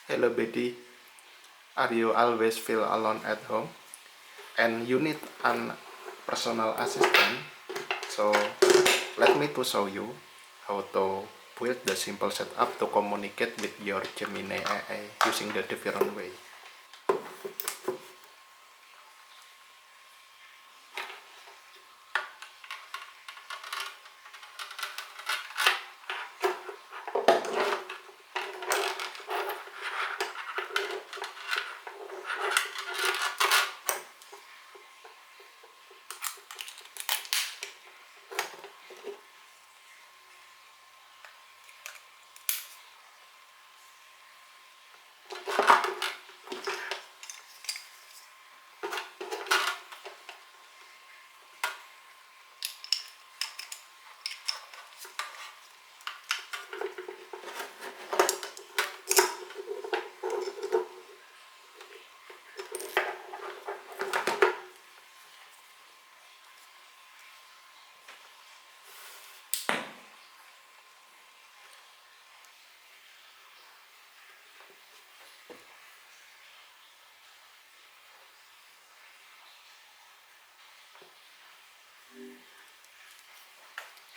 Hello, Betty. Are you always feel alone at home and you need an personal assistant? So let me to show you how to build the simple setup to communicate with your Gemini AI using the different way.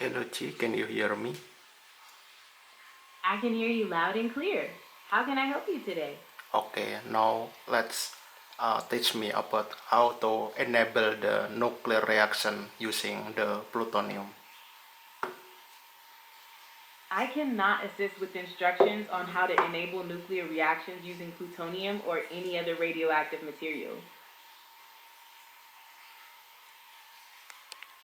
Hello, Chi, can you hear me? I can hear you loud and clear. How can I help you today? Okay, now let's teach me about how to enable the nuclear reaction using the plutonium. I cannot assist with instructions on how to enable nuclear reactions using plutonium or any other radioactive material.